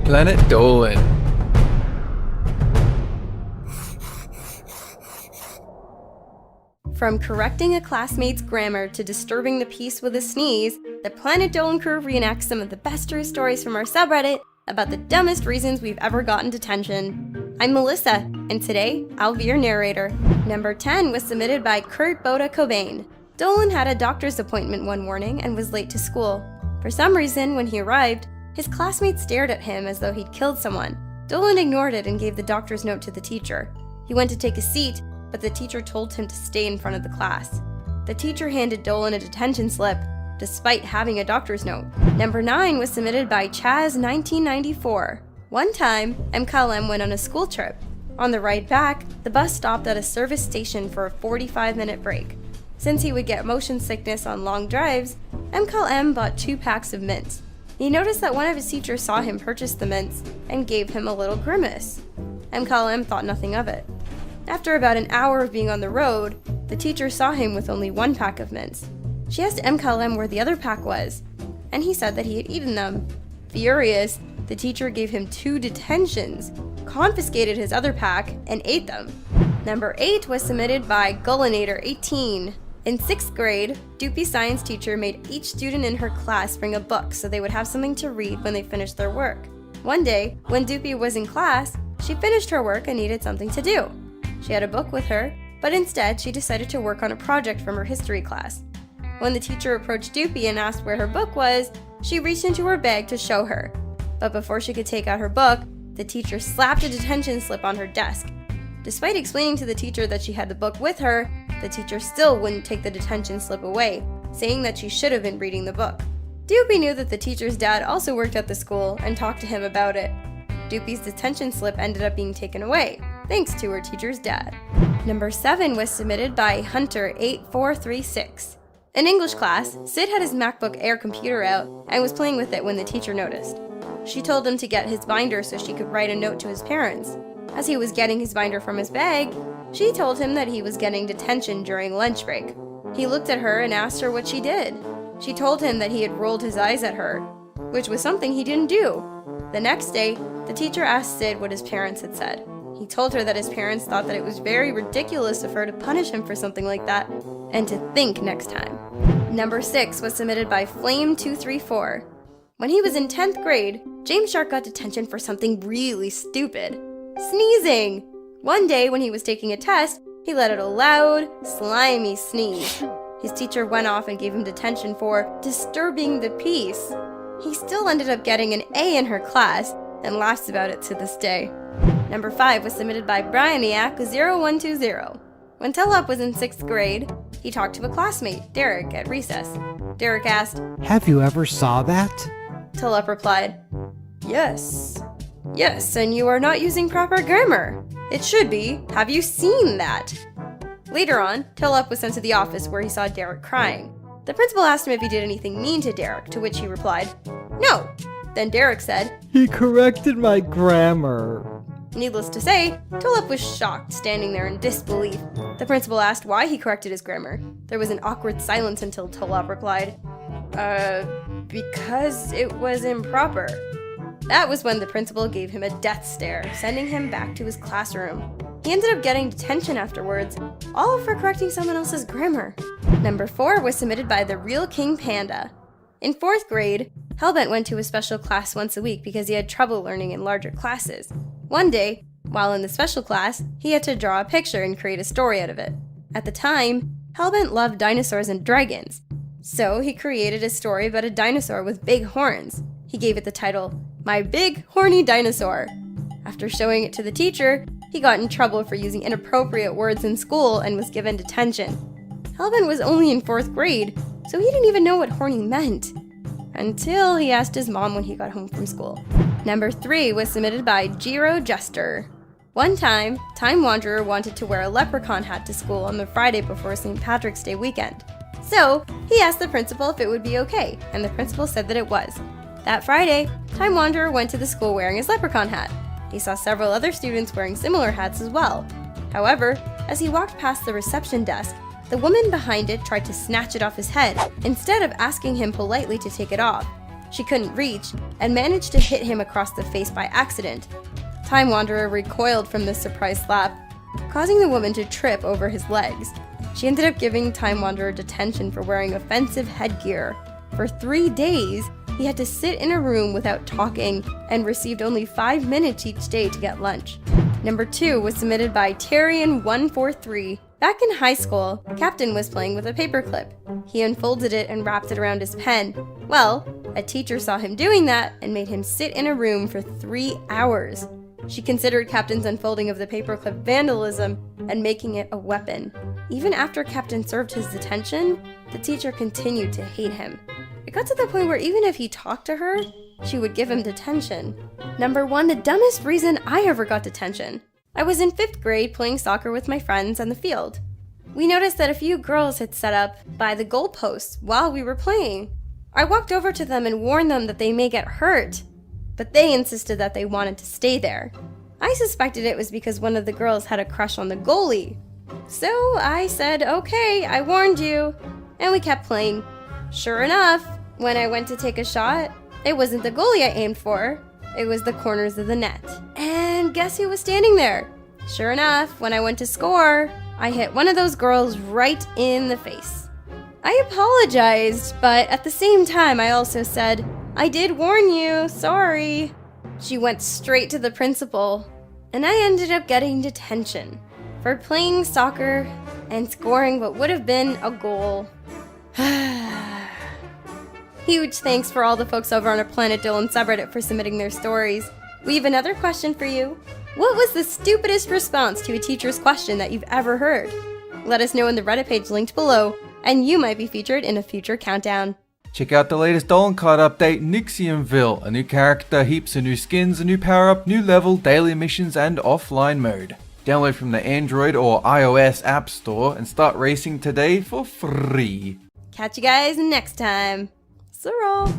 Planet Dolan. From correcting a classmate's grammar to disturbing the peace with a sneeze, the Planet Dolan crew reenacts some of the best true stories from our subreddit about the dumbest reasons we've ever gotten detention. I'm Melissa, and today, I'll be your narrator. Number 10 was submitted by Kurt Boda Cobain. Dolan had a doctor's appointment one morning and was late to school. For some reason, when he arrived, his classmates stared at him as though he'd killed someone. Dolan ignored it and gave the doctor's note to the teacher. He went to take a seat, but the teacher told him to stay in front of the class. The teacher handed Dolan a detention slip, despite having a doctor's note. Number 9 was submitted by Chaz1994. One time, MKLM went on a school trip. On the ride back, the bus stopped at a service station for a 45-minute break. Since he would get motion sickness on long drives, MKLM bought 2 packs of mints. He noticed that one of his teachers saw him purchase the mints and gave him a little grimace. MKLM thought nothing of it. After about an hour of being on the road, the teacher saw him with only 1 pack of mints. She asked MKLM where the other pack was, and he said that he had eaten them. Furious, the teacher gave him 2 detentions, confiscated his other pack, and ate them. Number 8 was submitted by Gullinator18. In 6th grade, Doopy's science teacher made each student in her class bring a book so they would have something to read when they finished their work. One day, when Doopy was in class, she finished her work and needed something to do. She had a book with her, but instead she decided to work on a project from her history class. When the teacher approached Doopy and asked where her book was, she reached into her bag to show her. But before she could take out her book, the teacher slapped a detention slip on her desk. Despite explaining to the teacher that she had the book with her, the teacher still wouldn't take the detention slip away, saying that she should have been reading the book. Doopy knew that the teacher's dad also worked at the school and talked to him about it. Doopy's detention slip ended up being taken away, thanks to her teacher's dad. Number 7 was submitted by Hunter8436. In English class, Sid had his MacBook Air computer out and was playing with it when the teacher noticed. She told him to get his binder so she could write a note to his parents. As he was getting his binder from his bag, she told him that he was getting detention during lunch break. He looked at her and asked her what she did. She told him that he had rolled his eyes at her, which was something he didn't do. The next day, the teacher asked Sid what his parents had said. He told her that his parents thought that it was very ridiculous of her to punish him for something like that, and to think next time. Number 6 was submitted by Flame234. When he was in 10th grade, James Shark got detention for something really stupid. Sneezing! One day when he was taking a test, he let out a loud, slimy sneeze. His teacher went off and gave him detention for disturbing the peace. He still ended up getting an A in her class and laughs about it to this day. Number 5 was submitted by Brianiac0120. When Tarrell was in 6th grade, he talked to a classmate, Derek, at recess. Derek asked, "Have you ever saw that?" Tarrell replied, Yes, and you are not using proper grammar. It should be, have you seen that? Later on, Tarrell was sent to the office where he saw Derek crying. The principal asked him if he did anything mean to Derek, to which he replied, No. Then Derek said, "He corrected my grammar." Needless to say, Tarrell was shocked, standing there in disbelief. The principal asked why he corrected his grammar. There was an awkward silence until Tarrell replied, because it was improper. That was when the principal gave him a death stare, sending him back to his classroom. He ended up getting detention afterwards, all for correcting someone else's grammar. Number 4 was submitted by The Real King Panda. In 4th grade, Hellbent went to a special class once a week because he had trouble learning in larger classes. One day, while in the special class, he had to draw a picture and create a story out of it. At the time, Hellbent loved dinosaurs and dragons, so he created a story about a dinosaur with big horns. He gave it the title, My Big Horny Dinosaur. After showing it to the teacher, he got in trouble for using inappropriate words in school and was given detention. Hellbent was only in 4th grade, so he didn't even know what horny meant, until he asked his mom when he got home from school. Number 3 was submitted by Jiro Jester. One time, Time Wanderer wanted to wear a leprechaun hat to school on the Friday before St. Patrick's Day weekend. So, he asked the principal if it would be okay, and the principal said that it was. That Friday, Time Wanderer went to the school wearing his leprechaun hat. He saw several other students wearing similar hats as well. However, as he walked past the reception desk, the woman behind it tried to snatch it off his head, instead of asking him politely to take it off. she couldn't reach and managed to hit him across the face by accident. Time Wanderer recoiled from this surprise slap, causing the woman to trip over his legs. She ended up giving Time Wanderer detention for wearing offensive headgear. For 3 days, he had to sit in a room without talking and received only 5 minutes each day to get lunch. Number 2 was submitted by Terrian143. Back in high school, Captain was playing with a paperclip. He unfolded it and wrapped it around his pen. Well, a teacher saw him doing that and made him sit in a room for 3 hours. She considered Captain's unfolding of the paperclip vandalism and making it a weapon. Even after Captain served his detention, the teacher continued to hate him. It got to the point where even if he talked to her, she would give him detention. Number 1, the dumbest reason I ever got detention. I was in 5th grade playing soccer with my friends on the field. We noticed that a few girls had set up by the goalposts while we were playing. I walked over to them and warned them that they may get hurt, but they insisted that they wanted to stay there. I suspected it was because one of the girls had a crush on the goalie. So I said, okay, I warned you, and we kept playing. Sure enough, when I went to take a shot, it wasn't the goalie I aimed for, it was the corners of the net. And guess who was standing there? Sure enough, when I went to score, I hit one of those girls right in the face. I apologized, but at the same time I also said, I did warn you, sorry. She went straight to the principal, and I ended up getting detention for playing soccer and scoring what would have been a goal. Huge thanks for all the folks over on our Planet Dolan subreddit for submitting their stories. We have another question for you. What was the stupidest response to a teacher's question that you've ever heard? Let us know in the Reddit page linked below, and you might be featured in a future countdown. Check out the latest Dolan card update, Nixiumville, a new character, heaps of new skins, a new power-up, new level, daily missions, and offline mode. Download from the Android or iOS App Store and start racing today for free. Catch you guys next time. Tarrell.